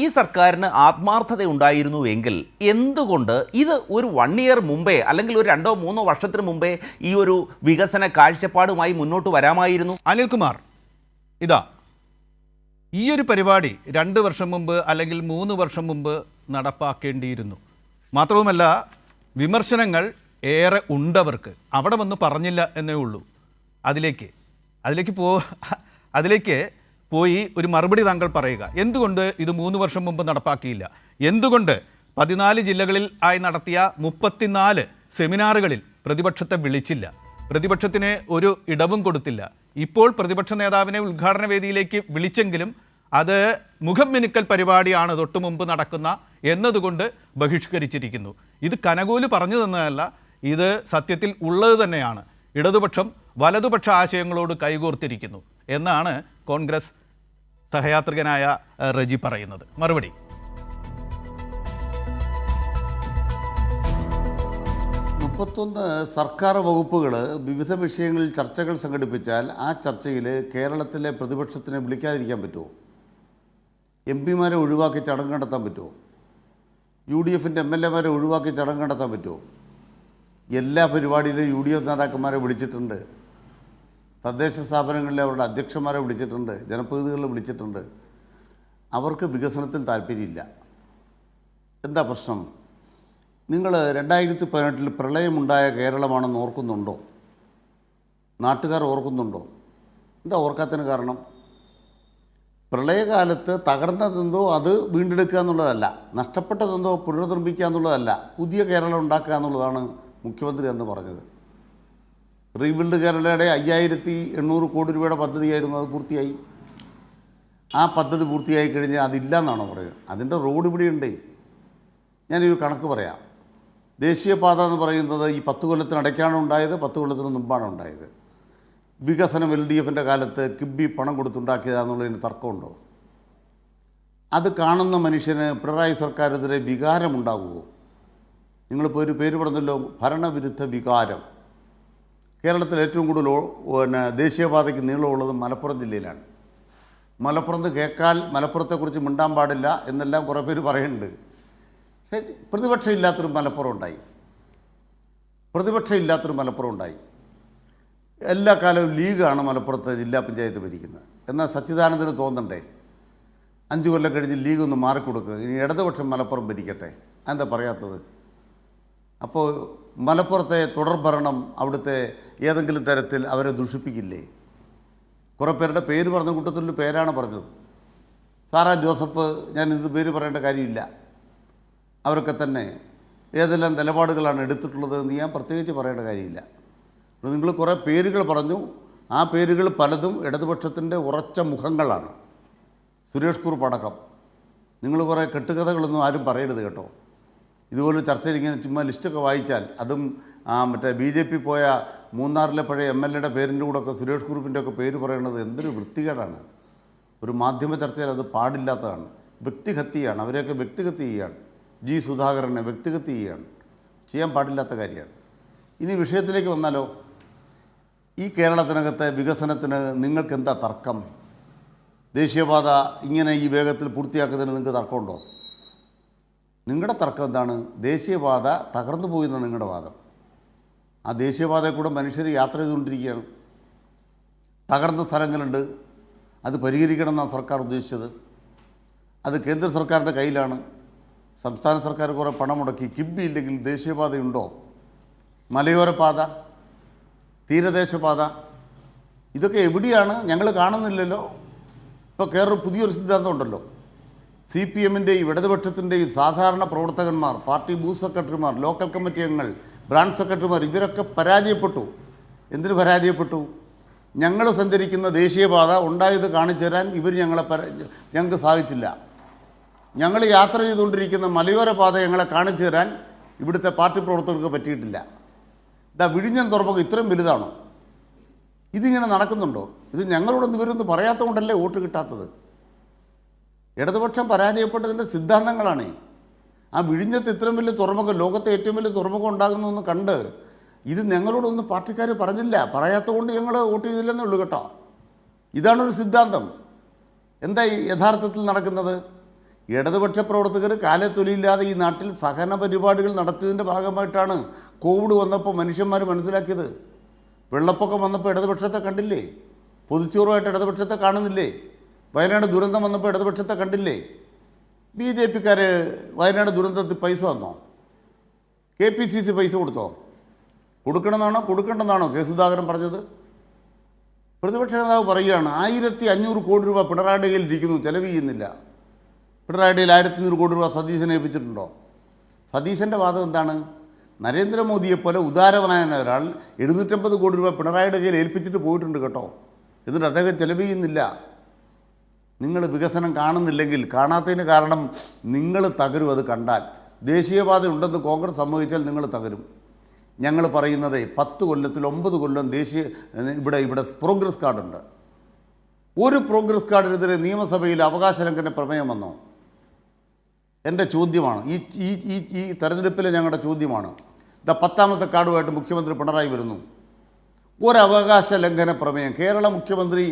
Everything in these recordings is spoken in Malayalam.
ഈ സർക്കാരിന് ആത്മാർത്ഥത ഉണ്ടായിരുന്നുവെങ്കിൽ എന്തുകൊണ്ട് ഇത് ഒരു 1 ഇയർ മുമ്പേ അല്ലെങ്കിൽ ഒരു 2-3 വർഷത്തിന് മുമ്പേ ഈ ഒരു വികസന കാഴ്ചപ്പാടുമായി മുന്നോട്ട് വരാമായിരുന്നു? അനിൽകുമാർ, ഇതാ ഈ ഒരു പരിപാടി 2 വർഷം മുമ്പ് അല്ലെങ്കിൽ 3 വർഷം മുമ്പ് നടപ്പാക്കേണ്ടിയിരുന്നു. മാത്രവുമല്ല, വിമർശനങ്ങൾ ഏറെ ഉണ്ടവർക്ക്. അവിടെ വന്ന് പറഞ്ഞില്ല എന്നേ ഉള്ളൂ. അതിലേക്ക് പോയി ഒരു മറുപടി താങ്കൾ പറയുക. എന്തുകൊണ്ട് ഇത് 3 വർഷം മുമ്പ് നടപ്പാക്കിയില്ല? എന്തുകൊണ്ട് 14 ജില്ലകളിൽ ആയി നടത്തിയ 34 സെമിനാറുകളിൽ പ്രതിപക്ഷത്തെ വിളിച്ചില്ല? പ്രതിപക്ഷത്തിന് ഒരു ഇടവും കൊടുത്തില്ല. ഇപ്പോൾ പ്രതിപക്ഷ നേതാവിനെ ഉദ്ഘാടന വേദിയിലേക്ക് വിളിച്ചെങ്കിലും അത് മുഖം മിനുക്കൽ പരിപാടിയാണ് തൊട്ടു മുമ്പ് നടക്കുന്ന എന്നതുകൊണ്ട് ബഹിഷ്കരിച്ചിരിക്കുന്നു. ഇത് കനകോല് പറഞ്ഞു തന്നതല്ല, ഇത് സത്യത്തിൽ ഉള്ളത് തന്നെയാണ്. ഇടതുപക്ഷം വലതുപക്ഷ ആശയങ്ങളോട് കൈകോർത്തിരിക്കുന്നു എന്നാണ് കോൺഗ്രസ് സഹയാത്രികനായ റജി പറയുന്നത്. മറുപടി: 31 സർക്കാർ വകുപ്പുകൾ വിവിധ വിഷയങ്ങളിൽ ചർച്ചകൾ സംഘടിപ്പിച്ചാൽ ആ ചർച്ചയിൽ കേരളത്തിലെ പ്രതിപക്ഷത്തിനെ വിളിക്കാതിരിക്കാൻ പറ്റുമോ? എം പിമാരെ ഒഴിവാക്കി ചടങ്ങ് നടത്താൻ പറ്റുമോ? UDFൻ്റെ MLA മാരെ ഒഴിവാക്കി ചടങ്ങ് നടത്താൻ പറ്റുമോ? എല്ലാ പരിപാടിയിലും UDF നേതാക്കന്മാരെ വിളിച്ചിട്ടുണ്ട്. തദ്ദേശ സ്ഥാപനങ്ങളിലെ അവരുടെ അധ്യക്ഷന്മാരെ വിളിച്ചിട്ടുണ്ട്, ജനപ്രതിനിധികളെ വിളിച്ചിട്ടുണ്ട്. അവർക്ക് വികസനത്തിൽ താല്പര്യമില്ല. എന്താ പ്രശ്നം? നിങ്ങൾ 2018 പ്രളയമുണ്ടായ കേരളമാണെന്ന് ഓർക്കുന്നുണ്ടോ? നാട്ടുകാർ ഓർക്കുന്നുണ്ടോ? എന്താ ഓർക്കാത്തതിന് കാരണം? പ്രളയകാലത്ത് തകർന്നതെന്തോ അത് വീണ്ടെടുക്കുക എന്നുള്ളതല്ല, നഷ്ടപ്പെട്ടതെന്തോ പുനർനിർമ്മിക്കുക എന്നുള്ളതല്ല, പുതിയ കേരളം ഉണ്ടാക്കുക എന്നുള്ളതാണ് മുഖ്യമന്ത്രി അന്ന് പറഞ്ഞത്. റീബിൽഡ് കേരളയുടെ 5800 കോടി രൂപയുടെ പദ്ധതിയായിരുന്നു. അത് പൂർത്തിയായി. ആ പദ്ധതി പൂർത്തിയായി കഴിഞ്ഞാൽ അതില്ല എന്നാണോ പറയുക? അതിൻ്റെ റോഡ് ഇവിടെയുണ്ട്. ഞാനൊരു കണക്ക് പറയാം. ദേശീയപാത എന്ന് പറയുന്നത് ഈ 10 കൊല്ലത്തിനടയ്ക്കാണ് ഉണ്ടായത്, 10 കൊല്ലത്തിന് മുമ്പാണ് ഉണ്ടായത്. വികസനം LDFൻ്റെ കാലത്ത് കിബി പണം കൊടുത്തുണ്ടാക്കിയതാണെന്നുള്ളതിന് തർക്കമുണ്ടോ? അത് കാണുന്ന മനുഷ്യന് പിണറായി സർക്കാരിനെതിരെ വികാരമുണ്ടാകുമോ? നിങ്ങളിപ്പോൾ ഒരു പേര് പറഞ്ഞല്ലോ, ഭരണവിരുദ്ധ വികാരം. കേരളത്തിൽ ഏറ്റവും കൂടുതൽ ദേശീയപാതയ്ക്ക് നീളമുള്ളത് മലപ്പുറം ജില്ലയിലാണ്. മലപ്പുറത്ത് കേൾക്കാൻ മലപ്പുറത്തെക്കുറിച്ച് മിണ്ടാൻ പാടില്ല എന്നെല്ലാം കുറേ പേര് പറയുന്നുണ്ട്. പക്ഷേ പ്രതിപക്ഷം ഇല്ലാത്തൊരു മലപ്പുറം ഉണ്ടായി. എല്ലാ കാലവും ലീഗാണ് മലപ്പുറത്ത് ജില്ലാ പഞ്ചായത്ത് ഭരിക്കുന്നത്. എന്നാൽ സച്ചിദാനന്ദന് തോന്നണ്ടേ 5 കൊല്ലം കഴിഞ്ഞ് ലീഗ് ഒന്ന് മാറിക്കൊടുക്കുക, ഇനി ഇടതുപക്ഷം മലപ്പുറം ഭരിക്കട്ടെ? അതെന്താ പറയാത്തത്? അപ്പോൾ മലപ്പുറത്തെ തുടർഭരണം അവിടുത്തെ ഏതെങ്കിലും തരത്തിൽ അവരെ ദുഷിപ്പിക്കില്ലേ? കുറേ പേരുടെ പേര് പറഞ്ഞ കൂട്ടത്തിലൊരു പേരാണ് പറഞ്ഞത്. സാറാ ജോസഫ്. ഞാൻ ഇത് പേര് പറയേണ്ട കാര്യമില്ല. അവരൊക്കെ തന്നെ ഏതെല്ലാം നിലപാടുകളാണ് എടുത്തിട്ടുള്ളത് എന്ന് ഞാൻ പ്രത്യേകിച്ച് പറയേണ്ട കാര്യമില്ല. നിങ്ങൾ കുറേ പേരുകൾ പറഞ്ഞു. ആ പേരുകൾ പലതും ഇടതുപക്ഷത്തിൻ്റെ ഉറച്ച മുഖങ്ങളാണ്. സുരേഷ് കുറുപ്പ് അടക്കം. നിങ്ങൾ കുറേ കെട്ടുകഥകളൊന്നും ആരും പറയരുത് കേട്ടോ. ഇതുപോലെ ചർച്ചയിൽ ഇങ്ങനെ ചുമ്മാ ലിസ്റ്റൊക്കെ വായിച്ചാൽ, അതും മറ്റേ BJP പോയ മൂന്നാറിലെ പഴയ MLAയുടെ പേരിൻ്റെ കൂടെയൊക്കെ സുരേഷ് കുറുപ്പിൻ്റെ ഒക്കെ പേര് പറയുന്നത് എന്തൊരു വൃത്തികേടാണ്. ഒരു മാധ്യമ ചർച്ചയിൽ അത് പാടില്ലാത്തതാണ്. വ്യക്തിഹത്യയാണ്. അവരെയൊക്കെ വ്യക്തിഹത്യ ചെയ്യുകയാണ്. സുധാകരനെ വ്യക്തിഹത്യ ചെയ്യുകയാണ്. ചെയ്യാൻ പാടില്ലാത്ത കാര്യമാണ്. ഇനി വിഷയത്തിലേക്ക് വന്നാലോ? ഈ കേരളത്തിനകത്തെ വികസനത്തിന് നിങ്ങൾക്ക് എന്താ തർക്കം? ദേശീയപാത ഇങ്ങനെ ഈ വേഗത്തിൽ പൂർത്തിയാക്കുന്നതിന് നിങ്ങൾക്ക് തർക്കമുണ്ടോ? നിങ്ങളുടെ തർക്കം എന്താണ്? ദേശീയപാത തകർന്നു പോയി എന്നാണ് നിങ്ങളുടെ വാദം. ആ ദേശീയപാതയിൽ കൂടെ മനുഷ്യർ യാത്ര ചെയ്തുകൊണ്ടിരിക്കുകയാണ്. തകർന്ന സ്ഥലങ്ങളുണ്ട്, അത് പരിഹരിക്കണം എന്നാണ് സർക്കാർ ഉദ്ദേശിച്ചത്. അത് കേന്ദ്ര സർക്കാരിൻ്റെ കയ്യിലാണ്. സംസ്ഥാന സർക്കാർ കുറേ പണം മുടക്കി. കിബി ഇല്ലെങ്കിൽ ദേശീയപാതയുണ്ടോ? മലയോര പാത, തീരദേശപാത, ഇതൊക്കെ എവിടെയാണ്? ഞങ്ങൾ കാണുന്നില്ലല്ലോ. ഇപ്പോൾ പുതിയൊരു സിദ്ധാന്തം ഉണ്ടല്ലോ. CPMൻ്റെയും ഇടതുപക്ഷത്തിൻ്റെയും സാധാരണ പ്രവർത്തകന്മാർ, പാർട്ടി ബൂത്ത് സെക്രട്ടറിമാർ, ലോക്കൽ കമ്മിറ്റി അംഗങ്ങൾ, ബ്രാഞ്ച് സെക്രട്ടറിമാർ, ഇവരൊക്കെ പരാജയപ്പെട്ടു. എന്തിനു പരാജയപ്പെട്ടു? ഞങ്ങൾ സഞ്ചരിക്കുന്ന ദേശീയപാത ഉണ്ടായത് കാണിച്ചു തരാൻ ഞങ്ങൾക്ക് സാധിച്ചില്ല. ഞങ്ങൾ യാത്ര ചെയ്തുകൊണ്ടിരിക്കുന്ന മലയോര പാത ഞങ്ങളെ കാണിച്ചു തരാൻ ഇവിടുത്തെ പാർട്ടി പ്രവർത്തകർക്ക് പറ്റിയിട്ടില്ല. വിഴിഞ്ഞം തുറമുഖം ഇത്രയും വലുതാണോ? ഇതിങ്ങനെ നടക്കുന്നുണ്ടോ? ഇത് ഞങ്ങളോടൊന്നും ഇവരൊന്നും പറയാത്തത് കൊണ്ടല്ലേ വോട്ട് കിട്ടാത്തത്. ഇടതുപക്ഷം പരാജയപ്പെട്ടതിൻ്റെ സിദ്ധാന്തങ്ങളാണ്. ആ വിഴിഞ്ഞത്ത് ഇത്രയും വലിയ തുറമുഖം, ലോകത്തെ ഏറ്റവും വലിയ തുറമുഖം ഉണ്ടാകുന്നതെന്ന് കണ്ട് ഇത് ഞങ്ങളോടൊന്നും പാർട്ടിക്കാർ പറഞ്ഞില്ല. പറയാത്തത് കൊണ്ട് ഞങ്ങൾ വോട്ട് ചെയ്തില്ലെന്നേ ഉള്ളൂ കേട്ടോ. ഇതാണൊരു സിദ്ധാന്തം. എന്താ യഥാർത്ഥത്തിൽ നടക്കുന്നത്? ഇടതുപക്ഷ പ്രവർത്തകർ കാലത്തൊലിയില്ലാതെ ഈ നാട്ടിൽ സഹന പരിപാടികൾ നടത്തിയതിൻ്റെ ഭാഗമായിട്ടാണ് കോവിഡ് വന്നപ്പോൾ മനുഷ്യന്മാർ മനസ്സിലാക്കിയത്. വെള്ളപ്പൊക്കം വന്നപ്പോൾ ഇടതുപക്ഷത്തെ കണ്ടില്ലേ? പൊതിച്ചോറുമായിട്ട് ഇടതുപക്ഷത്തെ കാണുന്നില്ലേ? വയനാട് ദുരന്തം വന്നപ്പോൾ ഇടതുപക്ഷത്തെ കണ്ടില്ലേ? BJPക്കാർ വയനാട് ദുരന്തത്തിൽ പൈസ തന്നോ? KPCC പൈസ കൊടുത്തോ? കൊടുക്കണമെന്നാണോ കൊടുക്കേണ്ടെന്നാണോ കെ സുധാകരൻ പറഞ്ഞത്? പ്രതിപക്ഷ നേതാവ് പറയുകയാണ് 1500 കോടി രൂപ പിണറായിയുടെ കയ്യിൽ ഇരിക്കുന്നു, ചെലവ് ചെയ്യുന്നില്ല. പിണറായിയുടെ 1500 കോടി രൂപ സതീശനെ ഏൽപ്പിച്ചിട്ടുണ്ടോ? സതീശൻ്റെ വാദം എന്താണ്? നരേന്ദ്രമോദിയെപ്പോലെ ഉദാരമായ ഒരാൾ 750 കോടി രൂപ പിണറായിയുടെ കയ്യിൽ ഏൽപ്പിച്ചിട്ട് പോയിട്ടുണ്ട് കേട്ടോ. എന്നിട്ട് അദ്ദേഹം ചെലവ് ചെയ്യുന്നില്ല. നിങ്ങൾ വികസനം കാണുന്നില്ലെങ്കിൽ കാണാത്തതിന് കാരണം നിങ്ങൾ തകരും. അത് കണ്ടാൽ ദേശീയപാത ഉണ്ടെന്ന് കോൺഗ്രസ് സമ്മതിച്ചാൽ നിങ്ങൾ തകരും. ഞങ്ങൾ പറയുന്നത് 10 കൊല്ലത്തിൽ 9 കൊല്ലം ഇവിടെ പ്രോഗ്രസ് കാർഡുണ്ട്. ഒരു പ്രോഗ്രസ് കാർഡിനെതിരെ നിയമസഭയിൽ അവകാശ ലംഘന പ്രമേയം വന്നോ? എൻ്റെ ചോദ്യമാണ്. ഈ തെരഞ്ഞെടുപ്പിലെ ഞങ്ങളുടെ ചോദ്യമാണ്. 10ാമത്തെ കാർഡുമായിട്ട് മുഖ്യമന്ത്രി പിണറായി വരുന്നു. ഒരവകാശ ലംഘന പ്രമേയം കേരള മുഖ്യമന്ത്രി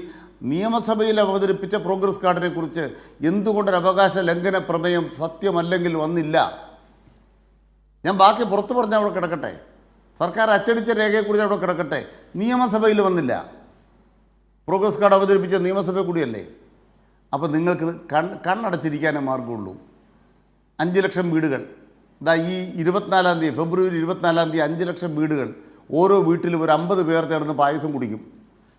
നിയമസഭയിൽ അവതരിപ്പിച്ച പ്രോഗ്രസ് കാർഡിനെ കുറിച്ച് എന്തുകൊണ്ടൊരു അവകാശ ലംഘന പ്രമേയം സത്യമല്ലെങ്കിൽ വന്നില്ല? ഞാൻ ബാക്കി പുറത്തു പറഞ്ഞാൽ അവിടെ കിടക്കട്ടെ. സർക്കാർ അച്ചടിച്ച രേഖയെക്കുറിച്ച് അവിടെ കിടക്കട്ടെ. നിയമസഭയിൽ വന്നില്ല. പ്രോഗ്രസ് കാർഡ് അവതരിപ്പിച്ച നിയമസഭ കൂടിയല്ലേ? അപ്പോൾ നിങ്ങൾക്ക് കണ്ണടച്ചിരിക്കാനേ മാർഗമുള്ളൂ. 5 ലക്ഷം വീടുകൾ ഈ 24-ാം തീയതി ഫെബ്രുവരി 24-ാം തീയതി 5 ലക്ഷം വീടുകൾ. ഓരോ വീട്ടിലും ഒരു 50 പേർ ചേർന്ന് പായസം കുടിക്കും.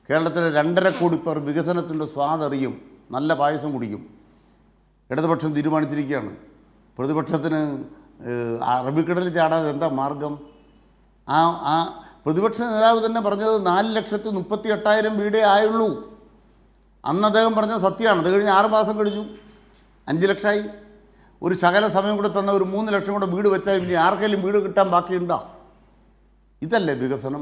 കേരളത്തിലെ 2.5 കോടി പേർ വികസനത്തിൻ്റെ സ്വാദറിയും, നല്ല പായസം കുടിക്കും. ഇടതുപക്ഷം തീരുമാനിച്ചിരിക്കുകയാണ്. പ്രതിപക്ഷത്തിന് അറബിക്കടലിൽ ചാടാതെ എന്താ മാർഗം? ആ പ്രതിപക്ഷ നേതാവ് തന്നെ പറഞ്ഞത് 4,38,000 വീടേ ആയുള്ളൂ. അന്ന് അദ്ദേഹം പറഞ്ഞത് സത്യമാണ്. അത് കഴിഞ്ഞ് 6 മാസം കഴിഞ്ഞു, 5 ലക്ഷമായി. ഒരു ശകല സമയം കൂടെ തന്ന ഒരു 3 ലക്ഷം കൂടെ വീട് വെച്ചാൽ ഇനി ആർക്കെങ്കിലും വീട് കിട്ടാൻ ബാക്കിയുണ്ടോ? ഇതല്ലേ വികസനം?